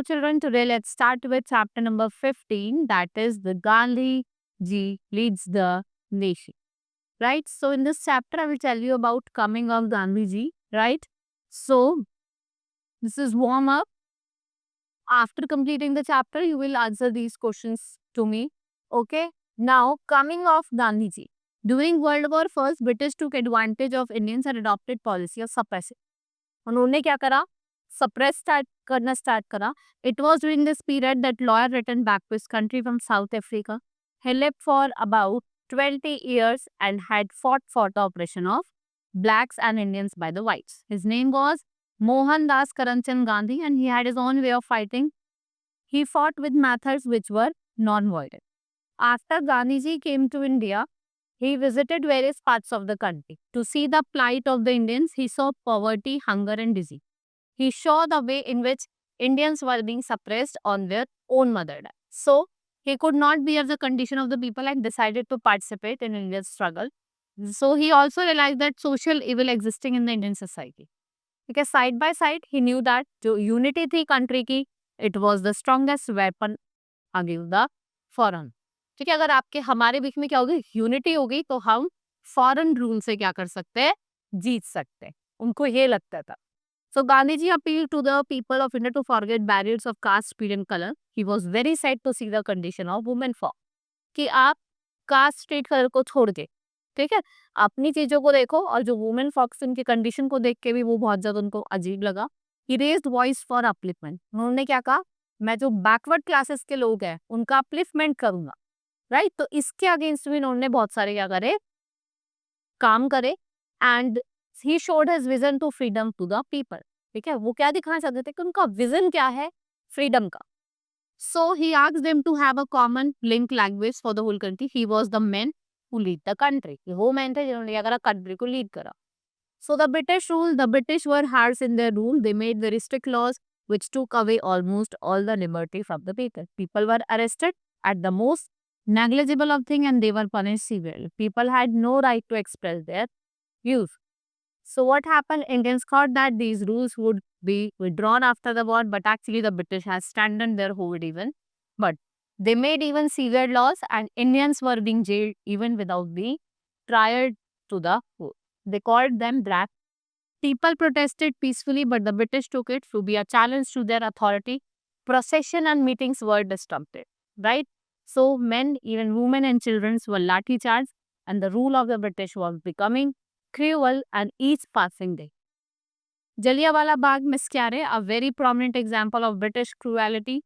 children, today let's start with chapter number 15, that is the Gandhi Ji leads the nation. Right? So, in this chapter, I will tell you about coming of Gandhi Ji. Right? So, this is warm up. After completing the chapter, you will answer these questions to me. Okay? Now, coming of Gandhi Ji. During World War I, British took advantage of Indians and adopted policy of suppressing. उन्होंने क्या करा? Suppress करना start करा. It was during this period that lawyer returned back to his country from South Africa. He lived for about 20 years and had fought for the oppression of blacks and Indians by the whites. His name was Mohandas Karamchand Gandhi and he had his own way of fighting. He fought with methods which were non-violent. After Gandhiji came to India, he visited various parts of the country. To see the plight of the Indians, he saw poverty, hunger and disease. He saw the way in which Indians were being suppressed on their own motherland. So, he could not bear the condition of the people and decided to participate in India's struggle. So, he also realized that social evil existing in the Indian society. Because side by side, he knew that जो unity थी country की, it was the strongest weapon against the foreign. ठीक है, अगर आपके हमारे बीच में क्या होगी, यूनिटी होगी, तो हम फॉरेन रूल से क्या कर सकते हैं, जीत सकते हैं. उनको ये लगता था. So Gandhiji appealed to the people of India to forget barriers of caste, speed and color. He was very sad to see the condition of women folk. कि आप कास्ट, स्टेट, कलर को छोड़ के, ठीक है, अपनी चीजों को देखो. और जो वुमेन फॉक्स उनकी कंडीशन को देख के भी वो बहुत ज्यादा उनको अजीब लगा. He raised voice for upliftment. उन्होंने क्या कहा, मैं जो बैकवर्ड क्लासेस के लोग हैं उनका अपलिफ्टमेंट करूंगा. राइट? तो इसके अगेंस्ट भी उन्होंने बहुत सारे क्या करे, काम करे. And he showed his vision to freedom to the people. ठीक है, वो क्या दिखाना चाहते थे कि उनका विजन क्या है, फ्रीडम का. So he asked them to have a common link language for the whole country. He was the man who lead the country. वो मैन थे जिन्होंने क्या करा, कंट्री को लीड करा. So the British rule, the British were harsh in their rule. They made very strict laws which took away almost all the liberty from the people. People were arrested at the most negligible of thing and they were punished severely. People had no right to express their views. So what happened? Indians thought that these rules would be withdrawn after the war, but actually the British has strengthened their hold even. But they made even severe laws and Indians were being jailed even without being tried to the court. They called them black. People protested peacefully, but the British took it to be a challenge to their authority. Procession and meetings were disrupted, right? So men, even women and children were lathi charged and the rule of the British was becoming cruel and each passing day. Jallianwala Bagh massacre, a very prominent example of British cruelty.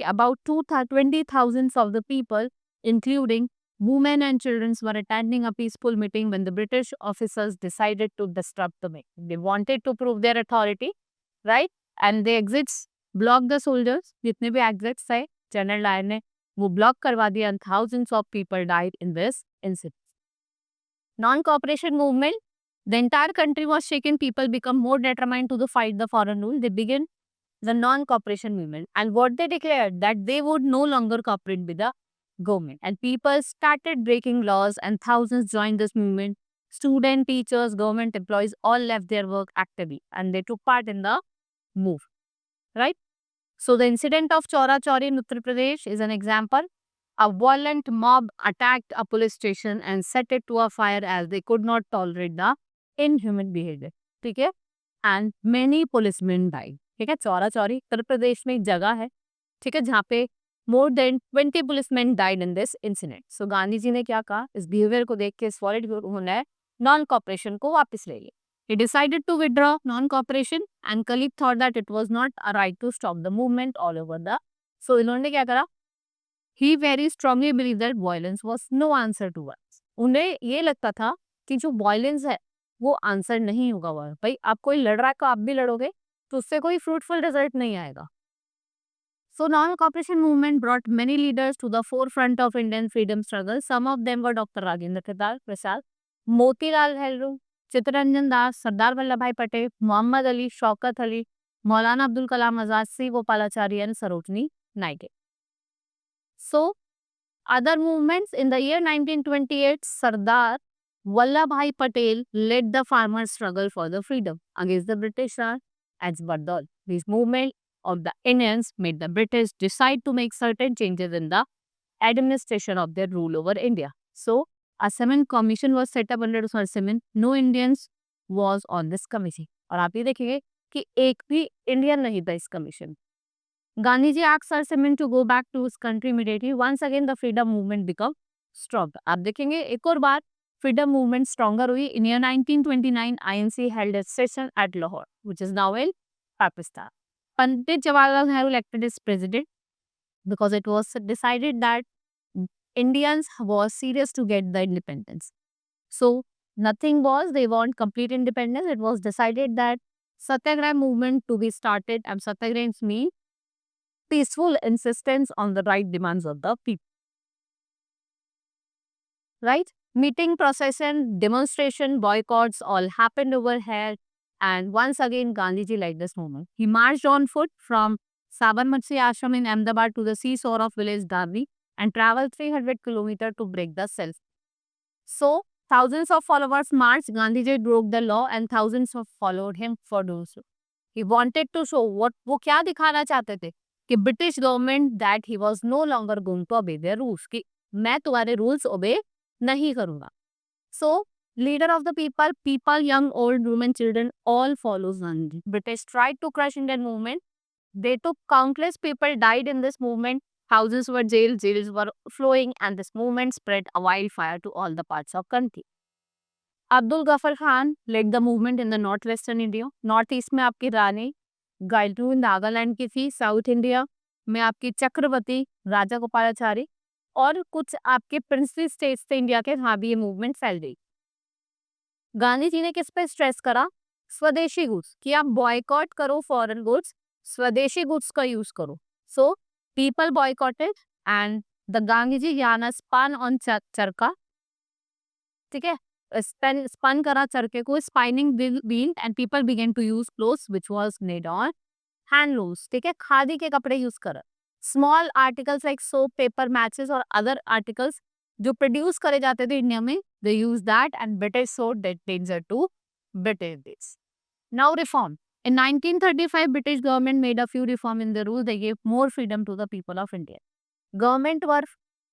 About 20,000 of the people, including women and children, were attending a peaceful meeting when the British officers decided to disrupt the meeting. They wanted to prove their authority, right? And the exits blocked the soldiers. जितने भी exits थे, General Dyer ने वो block करवा दिया and thousands of people died in this incident. Non-cooperation movement. The entire country was shaken. People become more determined to fight the foreign rule. They began the non-cooperation movement. And what they declared, that they would no longer cooperate with the government. And people started breaking laws and thousands joined this movement. Students, teachers, government employees all left their work actively and they took part in the move. Right? So the incident of Chora Chori in Uttar Pradesh is an example. A violent mob attacked a police station and set it to a fire as they could not tolerate the inhuman behavior. ठीक है? And many policemen died. ठीक है, चौरा चौरी उत्तर प्रदेश में एक जगह है, ठीक है, जहाँ पे more than 20 policemen died in this incident. So Gandhi ji ने क्या कहा, इस बिहेवियर को देख के इस पॉलिटिकल उन्होंने नॉन कॉपरेशन को वापस ले लिया. He decided to withdraw non-cooperation and Khalid thought that it was not a right to stop the movement all over the. So इन्होंने क्या करा? He very strongly believed that violence was no answer to violence. उन्हें ये लगता था कि जो violence है वो आंसर नहीं होगा. भाई आप कोई लड़ रहा है तो आप भी लड़ोगे तो उससे कोई fruitful result नहीं आएगा. So non-cooperation movement brought many leaders to the forefront of Indian freedom struggle. Some of them were Dr. Rajendra Prasad, Motilal Nehru, Chittaranjan Das, Sardar Vallabhbhai Patel, Muhammad Ali, Shaukat Ali, Maulana Abdul Kalam Azad, C. Gopalachari and Sarojini Naidu. So other movements in the year 1928, Sardar Vallabhbhai Patel led the farmer struggle for the freedom against the British Raj as Bardol. This movement of the Indians made the British decide to make certain changes in the administration of their rule over India. So, a Seven commission was set up under Sir Simon. No Indians was on this committee. और आप ये देखेंगे कि एक भी Indian नहीं था इस commission. Gandhi ji asked Sir Simon to go back to his country immediately. Once again, the freedom movement became stronger. आप देखेंगे एक और बार freedom movement stronger हुई. In year 1929, INC held a session at Lahore, which is now in Pakistan. Pandit Jawaharlal Nehru elected as president because it was decided that Indians was serious to get the independence. So nothing was, they want complete independence. It was decided that Satyagraha movement to be started, and Satyagrahs mean peaceful insistence on the right demands of the people. Right? Meeting, procession, demonstration, boycotts all happened over here. And once again, Gandhiji led this movement. He marched on foot from Sabarmati Ashram in Ahmedabad to the seashore of village Darbi and traveled 300 kilometers to break the self. So, thousands of followers marched. Gandhiji broke the law and thousands of followed him for doing so. He wanted to show what वो क्या दिखाना चाहते थे कि British government that he was no longer going to obey their rules कि मैं तुम्हारे rules obey नहीं करूँगा. So, leader of the people, young, old, women, children, all follows Gandhi. British tried to crush Indian movement. They took countless people died in this movement. Houses were jailed, jails were flowing, and this movement spread a wildfire to all the parts of country. Abdul Ghaffar Khan led the movement in the northwestern India. North east में आपकी रानी गायत्री नागालैंड की थी. South India में आपकी चक्रवर्ती राजा गोपालाचारी और कुछ आपके princely states थे इंडिया के, वहां भी ये मूवमेंट फैल गई. गांधी जी ने किस पे स्ट्रेस करा? स्वदेशी गुड्स, कि आप बॉयकॉट करो फॉरेन गुड्स, स्वदेशी गुड्स का यूज करो. So people boycotted and the Gandhiji याना स्पन ऑन चरखा. ठीक है, spun करा चरखे को, spinning wheel and people began to use clothes which was made on handlooms. ठीक है, खादी के कपड़े यूज करा. Small articles like soap, paper, matches और अदर आर्टिकल्स जो प्रोड्यूस करे जाते थे इंडिया में, they use that and British showed that danger to British. Now reform. In 1935, British government made a few reform in the rule. They gave more freedom to the people of India. Government were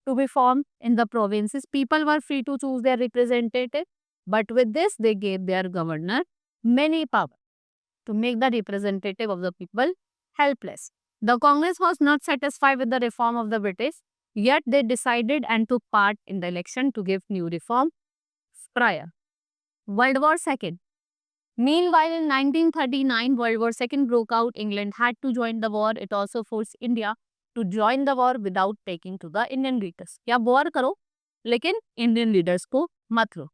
to be formed in the provinces. People were free to choose their representative. But with this, they gave their governor many power to make the representative of the people helpless. The Congress was not satisfied with the reform of the British. Yet they decided and took part in the election to give new reform prior. World War II. Meanwhile, in 1939, World War II broke out. England had to join the war. It also forced India to join the war without taking to the Indian leaders. या war करो, लेकिन Indian leaders को मत लो.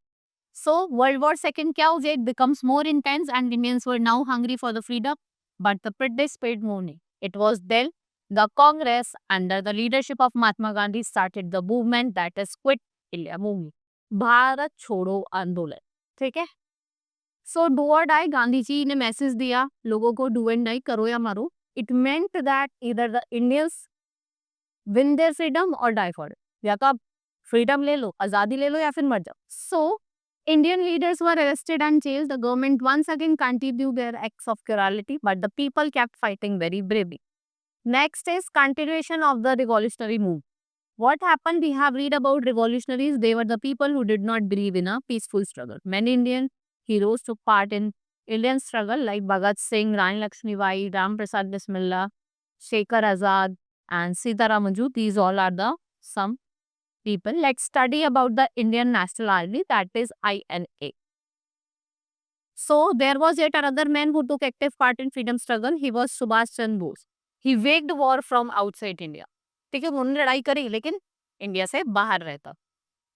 So, World War II क्या हुआ? It becomes more intense and Indians were now hungry for the freedom. But the British paid more money. It was then the Congress, under the leadership of Mahatma Gandhi, started the movement that is Quit India Movement. Bharat छोड़ो आंदोलन. ठीक है, so do और die. Gandhi ji ने message दिया लोगों को, do and die, करो या मरो. It meant that either the Indians win their freedom और डाई फॉर इट. या तो आप फ्रीडम ले लो, आजादी ले लो, या फिर मर जाओ. सो Indian leaders were arrested and jailed. The government once again continued their acts of cruelty, but the people kept fighting very bravely. Next is continuation of the revolutionary movement. What happened? We have read about revolutionaries. They were the people who did not believe in a peaceful struggle. Many Indian heroes took part in Indian struggle like Bhagat Singh, Rani Lakshmi Bai, Ram Prasad Bismillah, Shekhar Azad, and Sitaram Majoo. These all are the some people. Let's study about the Indian National Army, that is INA. So there was yet another man who took active part in freedom struggle. He was Subhash Chandra Bose. He waged war from outside India. ठीक है, उन्होंने लड़ाई करी लेकिन India से बाहर रहता.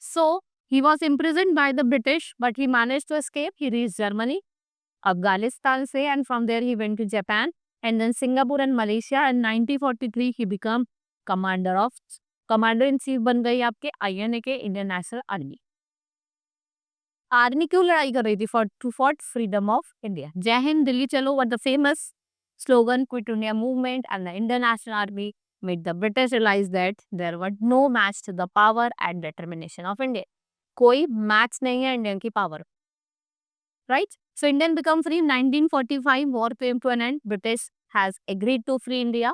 So he was imprisoned by the British, but he managed to escape. He reached Germany, Afghanistan से, and from there he went to Japan and then Singapore and Malaysia. In 1943 he became commander in chief बन गई आपके INA के, Indian national army. Army क्यों लड़ाई कर रही थी? To fought freedom of India. जय हिंद, दिल्ली चलो were the famous slogan. Quit India movement and the Indian National Army made the British realize that there was no match to the power and determination of India. कोई match नहीं है Indian की power. Right? So Indian become free. 1945 war came to an end. British has agreed to free India.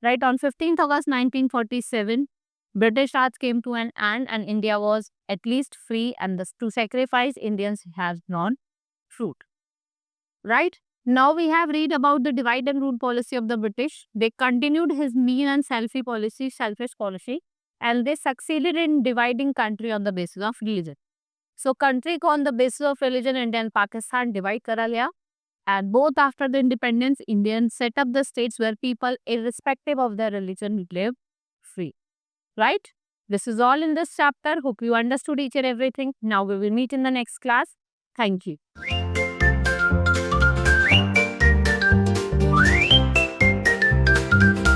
Right, on 15th August 1947, British Raj came to an end and India was at least free, and to sacrifice Indians has non fruit. Right? Now we have read about the divide and rule policy of the British. They continued his mean and selfish policy, and they succeeded in dividing country on the basis of religion. So country को on the basis of religion India and Pakistan divide करा लिया, and both after the independence Indians set up the states where people irrespective of their religion live free. Right? This is all in this chapter. Hope you understood each and everything. Now we will meet in the next class. Thank you.